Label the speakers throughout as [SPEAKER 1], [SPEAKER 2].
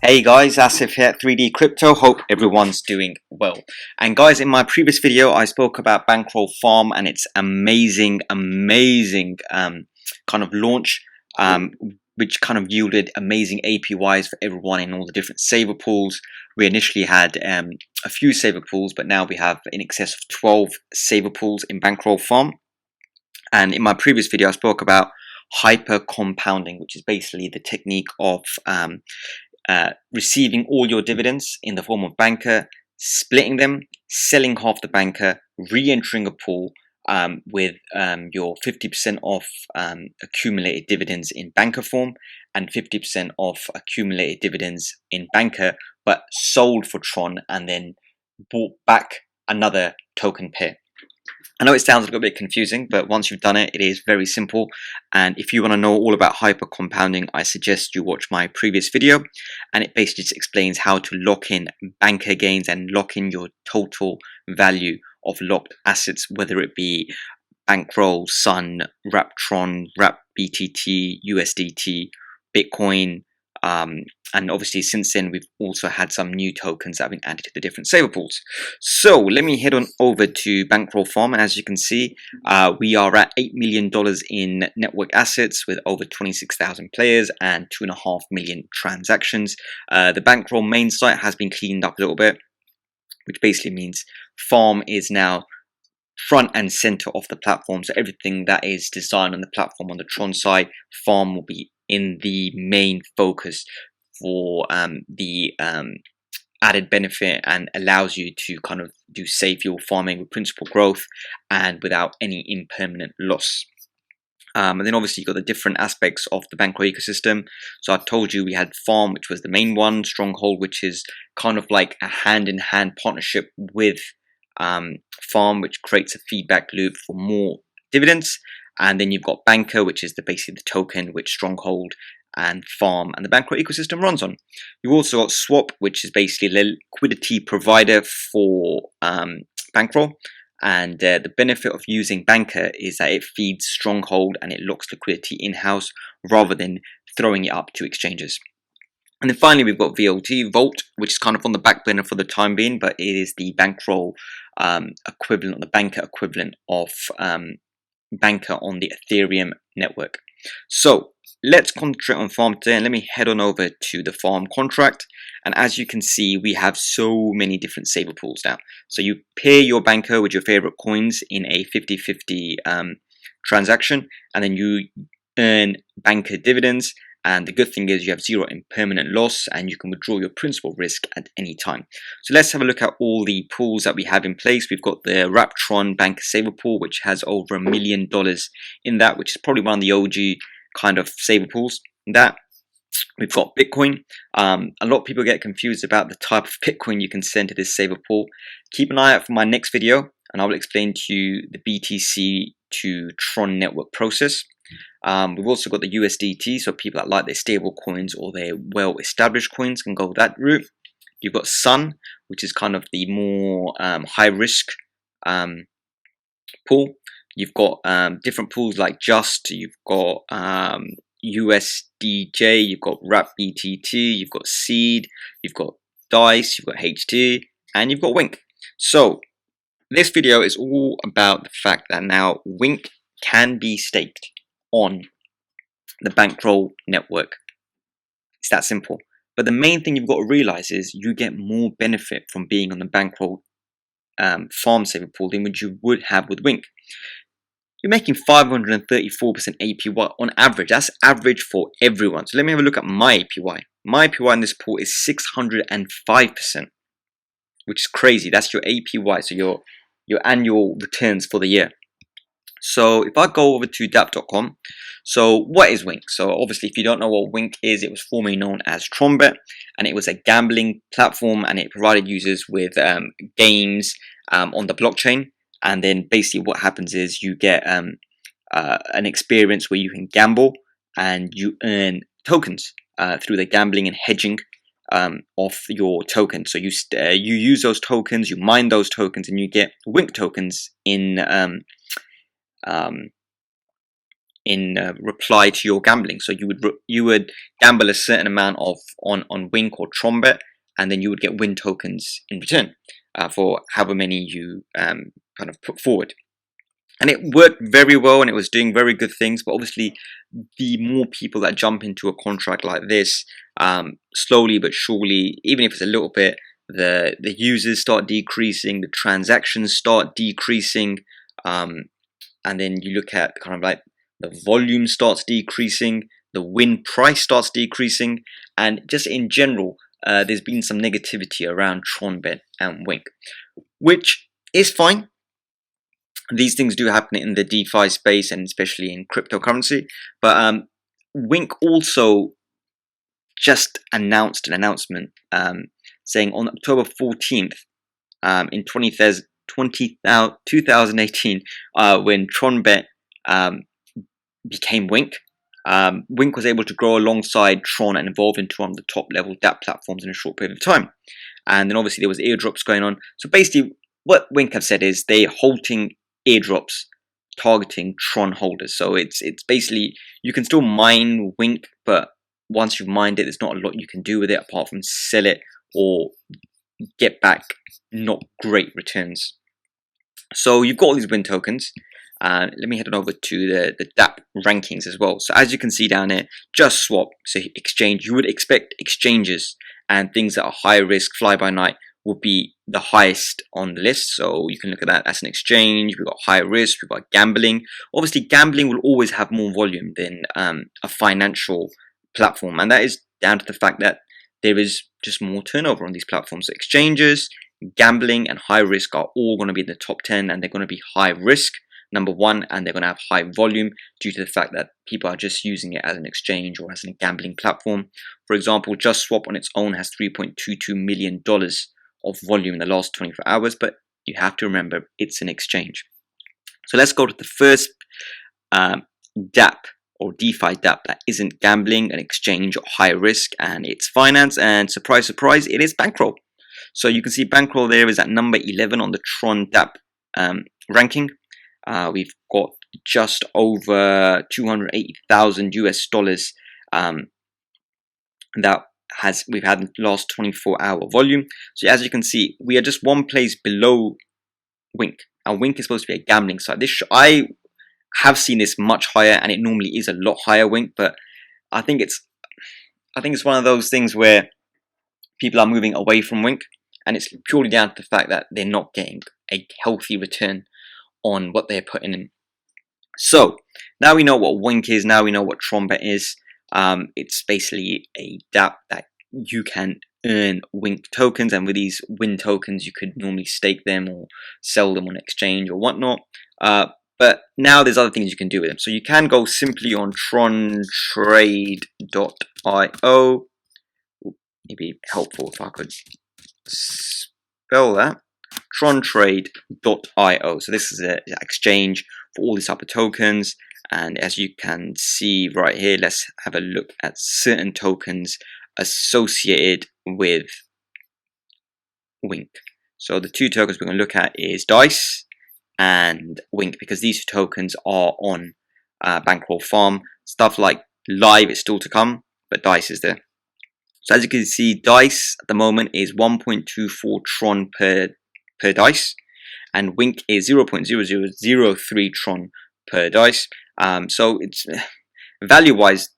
[SPEAKER 1] Hey guys, Asif here at 3D Crypto. Hope everyone's doing well. And guys, in my previous video, I spoke about Bankroll Farm and its amazing kind of launch, which kind of yielded amazing APYs for everyone in all the different saver pools. We initially had a few saver pools, but now we have in excess of 12 saver pools in Bankroll Farm. And in my previous video, I spoke about hyper compounding, which is basically the technique of receiving all your dividends in the form of banker, splitting them, selling half the banker, re-entering a pool with your 50% off accumulated dividends in banker form and 50% off accumulated dividends in banker, but sold for Tron and then bought back another token pair. I know it sounds a little bit confusing, but once you've done it, it is very simple. And if you want to know all about hyper compounding, I suggest you watch my previous video. And it basically just explains how to lock in banker gains and lock in your total value of locked assets, whether it be Bankroll, Sun, Wrap Tron, Wrap BTT, USDT, Bitcoin. And obviously since then we've also had some new tokens that have been added to the different saver pools. So let me head on over to Bankroll Farm, and as you can see, we are at $8 million in network assets with over 26,000 players and 2.5 million transactions. The Bankroll main site has been cleaned up a little bit, which basically means Farm is now front and center of the platform. So everything that is designed on the platform on the Tron side, Farm will be in the main focus for the added benefit, and allows you to kind of do safe yield farming with principal growth and without any impermanent loss. And then obviously you've got the different aspects of the bankroll ecosystem. So I told you we had Farm, which was the main one, Stronghold, which is kind of like a hand-in-hand partnership with Farm, which creates a feedback loop for more dividends. And then you've got Banker, which is basically the token which Stronghold and Farm and the bankroll ecosystem runs on. You've also got Swap, which is basically the liquidity provider for bankroll. And the benefit of using Banker is that it feeds Stronghold and it locks liquidity in-house rather than throwing it up to exchanges. And then finally, we've got VLT, Vault, which is kind of on the back burner for the time being, but it is the bankroll equivalent, or the banker equivalent of Banker on the Ethereum network. So let's concentrate on Farm today, and let me head on over to the Farm contract. And as you can see, we have so many different saver pools now. So you pair your banker with your favorite coins in a 50-50 transaction, and then you earn banker dividends. And the good thing is you have zero impermanent loss, and you can withdraw your principal risk at any time. So let's have a look at all the pools that we have in place. We've got the Wrap Tron Banker Saver Pool, which has over $1 million in that, which is probably one of the OG kind of saver pools. That we've got Bitcoin. A lot of people get confused about the type of Bitcoin you can send to this saver pool. Keep an eye out for my next video, and I will explain to you the BTC to Tron network process. We've also got the USDT, so people that like their stable coins or their well-established coins can go that route. You've got Sun, which is kind of the more high-risk pool. You've got different pools like Just, you've got USDJ, you've got Wrap BTT, you've got Seed, you've got Dice, you've got HT, and you've got Wink. So this video is all about the fact that now Wink can be staked on the bankroll network. It's that simple. But the main thing you've got to realize is you get more benefit from being on the bankroll farm saver pool than what you would have with Wink. You're making 534% APY on average. That's average for everyone. So let me have a look at my APY. My APY in this pool is 605%, which is crazy. That's your APY, so your annual returns for the year. So if I go over to dap.com, so what is Wink? So obviously if you don't know what Wink is, it was formerly known as TronBet, and it was a gambling platform, and it provided users with games on the blockchain. And then basically what happens is you get an experience where you can gamble and you earn tokens through the gambling and hedging of your token. So you use those tokens, you mine those tokens, and you get Wink tokens in reply to your gambling. So you would gamble a certain amount on Wink or TronBet, and then you would get win tokens in return for however many you kind of put forward. And it worked very well, and it was doing very good things. But obviously, the more people that jump into a contract like this, slowly but surely, even if it's a little bit, the users start decreasing, the transactions start decreasing, and then you look at kind of like the volume starts decreasing, the win price starts decreasing, and just in general, there's been some negativity around TronBet and Wink, which is fine. These things do happen in the DeFi space, and especially in cryptocurrency. But Wink also just announced an announcement saying on October 14th in 2018, when TronBet became Wink, Wink was able to grow alongside Tron and evolve into one of the top level DApp platforms in a short period of time. And then obviously there was airdrops going on. So basically what Wink have said is they're halting airdrops targeting Tron holders. So it's basically, you can still mine Wink, but once you've mined it, there's not a lot you can do with it apart from sell it or get back not great returns. So you've got all these win tokens. Let me head on over to the DApp rankings as well. So as you can see down here, just swap, so exchange, you would expect exchanges and things that are high risk, fly by night, will be the highest on the list. So you can look at that as an exchange. We've got high risk, we've got gambling. Obviously gambling will always have more volume than a financial platform, and that is down to the fact that there is just more turnover on these platforms. So exchanges, gambling, and high risk are all going to be in the top 10, and they're going to be high risk, number one, and they're going to have high volume due to the fact that people are just using it as an exchange or as a gambling platform. For example, Just Swap on its own has $3.22 million of volume in the last 24 hours, but you have to remember it's an exchange. So let's go to the first DApp or DeFi DApp that isn't gambling, an exchange, or high risk, and it's finance. And surprise, surprise, it is Bankroll. So you can see Bankroll there is at number 11 on the Tron DApp ranking. We've got just over 280,000 US dollars that we've had in the last 24-hour volume. So as you can see, we are just one place below Wink, and Wink is supposed to be a gambling site. I have seen this much higher, and it normally is a lot higher, Wink, but I think it's one of those things where people are moving away from Wink, and it's purely down to the fact that they're not getting a healthy return on what they're putting in. So now we know what Wink is, now we know what TronBet is. It's basically a DApp that you can earn Wink tokens, and with these Win tokens you could normally stake them or sell them on exchange or whatnot. But now there's other things you can do with them. So you can go simply on trontrade.io. It'd be helpful if I could spell that. trontrade.io. So this is an exchange for all these type of tokens, and as you can see right here, let's have a look at certain tokens associated with Wink. So the two tokens we're going to look at is DICE and Wink, because these two tokens are on Bankroll Farm. Stuff like Live is still to come, but DICE is there. So as you can see, DICE at the moment is 1.24 Tron per DICE, and Wink is 0.0003 Tron per DICE. So it's value wise,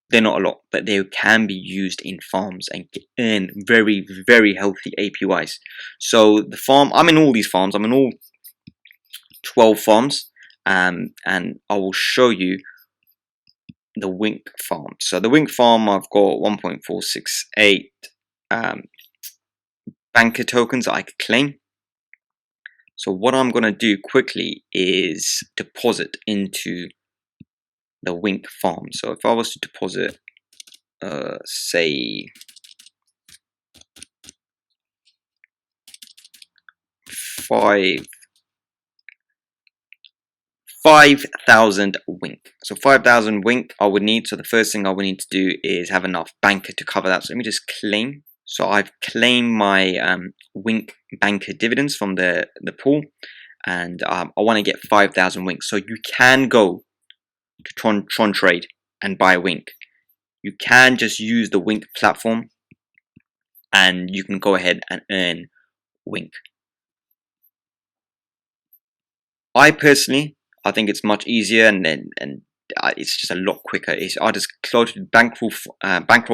[SPEAKER 1] they're not a lot, but they can be used in farms and earn very, very healthy APYs. So the farm, I'm in all these farms, I'm in all 12 farms, and I will show you the Wink farm. So the Wink farm, I've got 1.468 banker tokens that I could claim. So what I'm going to do quickly is deposit into the Wink farm. So if I was to deposit, say, 5,000 Wink. So 5,000 Wink I would need. So the first thing I would need to do is have enough banker to cover that. So let me just claim. So I've claimed my Wink banker dividends from the pool, and I want to get 5,000 Wink. So you can go to Tron trade and buy Wink. You can just use the Wink platform and you can go ahead and earn Wink. I personally, I think it's much easier and it's just a lot quicker. I just go to bankroll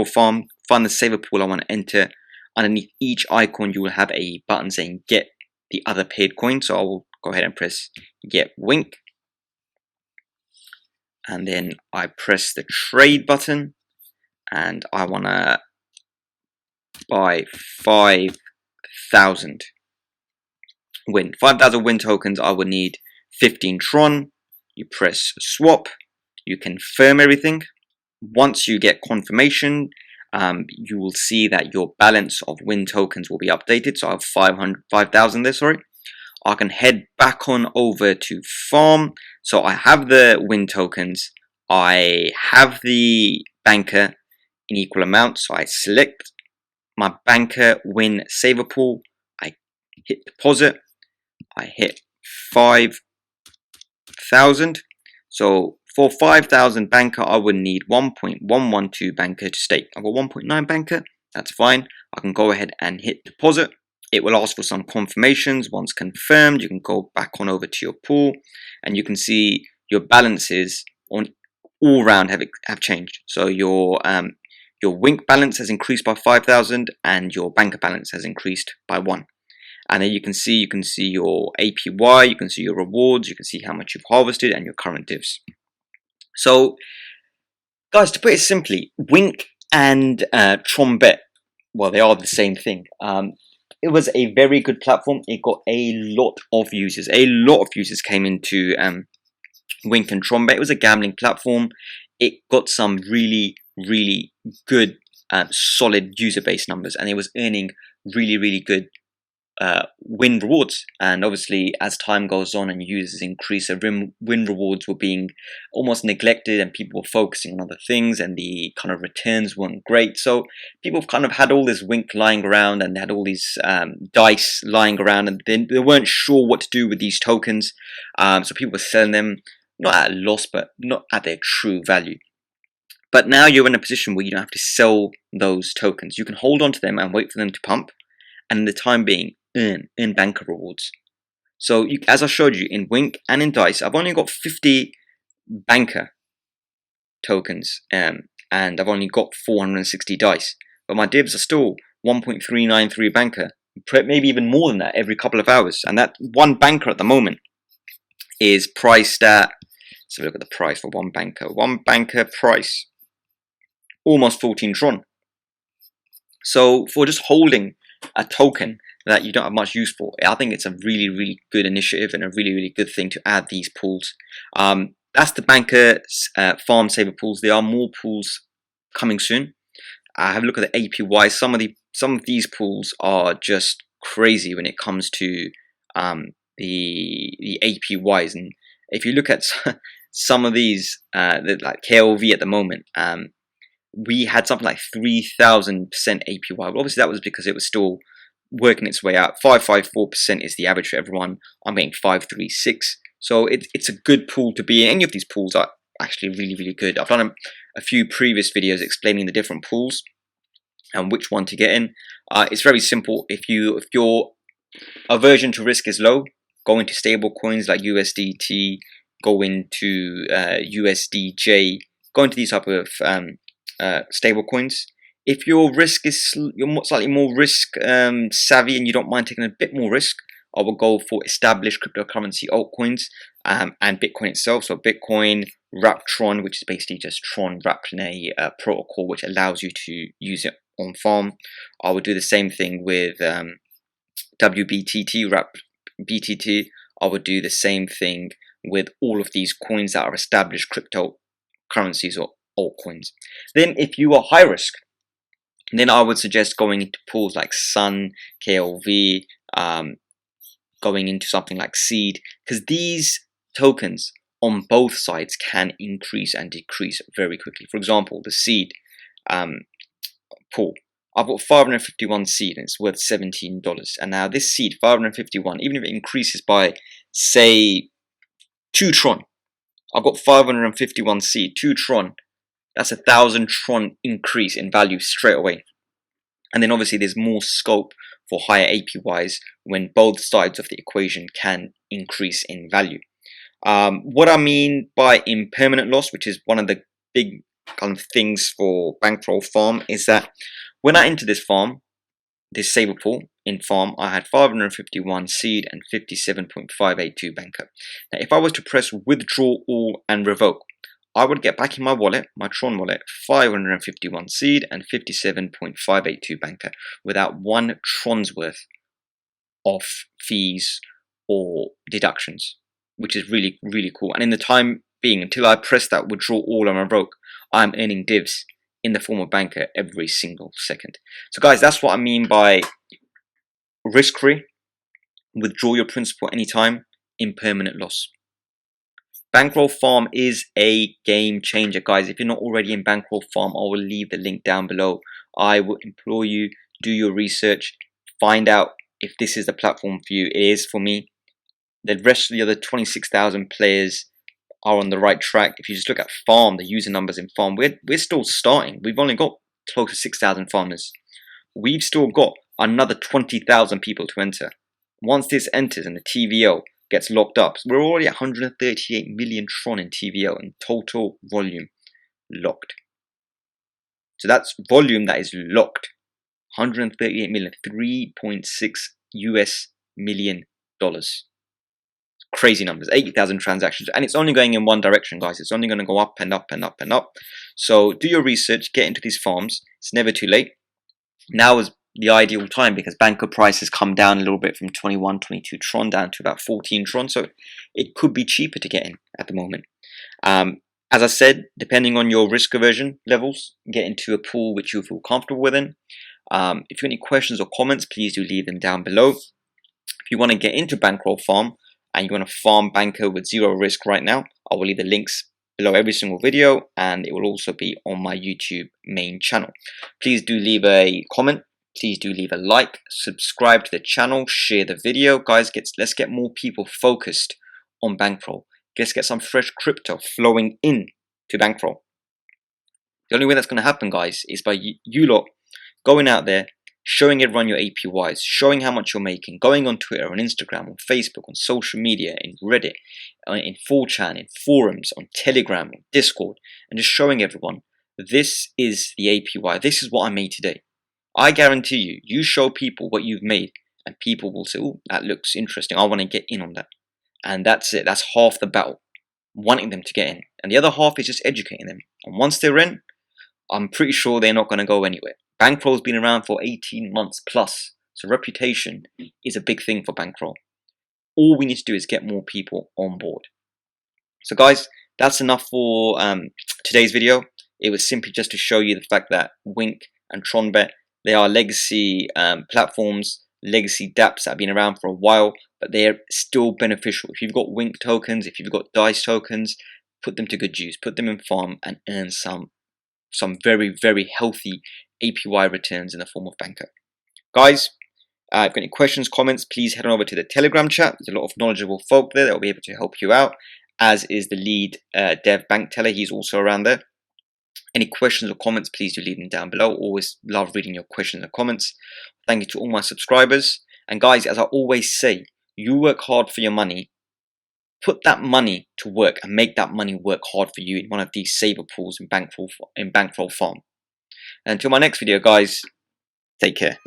[SPEAKER 1] farm, find the saver pool I want to enter. Underneath each icon, you will have a button saying get the other paid coin. So I will go ahead and press get Wink. And then I press the trade button and I want to buy 5,000 Win. 5,000 Win tokens. I would need 15 Tron. You press swap. You confirm everything. Once you get confirmation, you will see that your balance of Win tokens will be updated. So I have 5,000 there, sorry. I can head back on over to farm. So I have the Win tokens. I have the banker in equal amounts. So I select my banker Win saver pool. I hit deposit. I hit 5,000. So for 5,000 banker, I would need 1.112 banker to stake. I've got 1.9 banker. That's fine. I can go ahead and hit deposit. It will ask for some confirmations. Once confirmed, you can go back on over to your pool and you can see your balances on all round have changed. So your Wink balance has increased by 5,000 and your banker balance has increased by 1. And then you can see your APY, you can see your rewards, you can see how much you've harvested and your current divs. So guys, to put it simply, Wink and TronBet, well, they are the same thing. It was a very good platform. It got a lot of users. A lot of users came into Wink and TronBet. It was a gambling platform. It got some really, really good, solid user base numbers, and it was earning really, really good win rewards. And obviously, as time goes on and users increase, the win rewards were being almost neglected, and people were focusing on other things, and the kind of returns weren't great. So people kind of had all this Wink lying around, and they had all these dice lying around, and they weren't sure what to do with these tokens. So people were selling them not at a loss, but not at their true value. But now you're in a position where you don't have to sell those tokens. You can hold on to them and wait for them to pump, and in the time being, earn banker rewards. So as I showed you in Wink and in Dice, I've only got 50 banker tokens, and I've only got 460 dice, but my divs are still 1.393 banker, maybe even more than that every couple of hours. And that one banker at the moment is priced at, so look at the price for one banker price, almost 14 Tron. So for just holding a token that you don't have much use for, I think it's a really, really good initiative and a really, really good thing to add these pools. That's the banker farm saver pools. There are more pools coming soon. Have a look at the APY. Some of these pools are just crazy when it comes to the APYs. And if you look at some of these, like KLV at the moment, we had something like 3,000% APY. Well, obviously that was because it was still working its way out. 554% is the average for everyone. I'm getting 536. So it's a good pool to be in. Any of these pools are actually really, really good. I've done a few previous videos explaining the different pools and which one to get in. It's very simple. If your aversion to risk is low, go into stable coins like USDT, go into USDJ, go into these type of stable coins. If your risk is, you're slightly more risk savvy and you don't mind taking a bit more risk, I will go for established cryptocurrency altcoins and Bitcoin itself. So Bitcoin, wrapped Tron, which is basically just Tron wrapped in a protocol which allows you to use it on farm. I would do the same thing with WBTT, wrapped BTT. I would do the same thing with all of these coins that are established cryptocurrencies or altcoins. Then if you are high risk, then I would suggest going into pools like Sun, KLV, going into something like Seed, because these tokens on both sides can increase and decrease very quickly. For example, the Seed pool, I've got 551 Seed and it's worth $17. And now this Seed, 551, even if it increases by, say, 2 Tron, I've got 551 seed, 2 Tron. That's 1,000 Tron increase in value straight away. And then obviously there's more scope for higher APYs when both sides of the equation can increase in value. What I mean by impermanent loss, which is one of the big kind of things for Bankroll Farm, is that when I enter this farm, this saver pool in farm, I had 551 seed and 57.582 banker. Now, if I was to press withdraw all and revoke, I would get back in my wallet, my Tron wallet, 551 seed and 57.582 banker without 1 Tron's worth of fees or deductions, which is really, really cool. And in the time being, until I press that withdraw all and revoke, I'm earning divs in the form of banker every single second. So guys, that's what I mean by risk-free, withdraw your principal anytime, impermanent loss. Bankroll Farm is a game changer, guys. If you're not already in Bankroll Farm, I will leave the link down below. I will implore you, do your research, find out if this is the platform for you. It is for me. The rest of the other 26,000 players are on the right track. If you just look at Farm, the user numbers in Farm, we're still starting. We've only got close to 6,000 farmers. We've still got another 20,000 people to enter. Once this enters and the TVL gets locked up, so we're already at 138 million Tron in TVL in total volume locked. So that's volume that is locked. 138 million, 3.6 US million dollars. Crazy numbers, 80,000 transactions, and it's only going in one direction, guys. It's only going to go up and up and up and up. So do your research, get into these farms. It's never too late. Now is the ideal time because banker prices come down a little bit from 21, 22 Tron down to about 14 Tron. So it could be cheaper to get in at the moment. As I said, depending on your risk aversion levels, get into a pool which you feel comfortable within. If you have any questions or comments, please do leave them down below. If you want to get into Bankroll Farm and you want to farm banker with zero risk right now, I will leave the links below every single video, and it will also be on my YouTube main channel. Please do leave a comment. Please do leave a like, subscribe to the channel, share the video. Guys, let's get more people focused on Bankroll. Let's get some fresh crypto flowing in to Bankroll. The only way that's going to happen, guys, is by you lot going out there, showing everyone your APYs, showing how much you're making, going on Twitter, on Instagram, on Facebook, on social media, in Reddit, in 4chan, in forums, on Telegram, on Discord, and just showing everyone, this is the APY, this is what I made today. I guarantee you, you show people what you've made, and people will say, oh, that looks interesting, I want to get in on that. And that's it, that's half the battle, wanting them to get in. And the other half is just educating them. And once they're in, I'm pretty sure they're not going to go anywhere. Bankroll's been around for 18 months plus, so reputation is a big thing for Bankroll. All we need to do is get more people on board. So guys, that's enough for today's video. It was simply just to show you the fact that Wink and TronBet, they are legacy platforms, legacy dApps that have been around for a while, but they're still beneficial. If you've got Wink tokens, if you've got DICE tokens, put them to good use, put them in farm and earn some very, very healthy APY returns in the form of banker. Guys, if you've got any questions, comments, please head on over to the Telegram chat. There's a lot of knowledgeable folk there that will be able to help you out, as is the lead dev bank teller. He's also around there. Any questions or comments, please do leave them down below. Always love reading your questions and comments. Thank you to all my subscribers. And guys, as I always say, you work hard for your money. Put that money to work and make that money work hard for you in one of these saver pools in Bankroll Farm. And until my next video, guys, take care.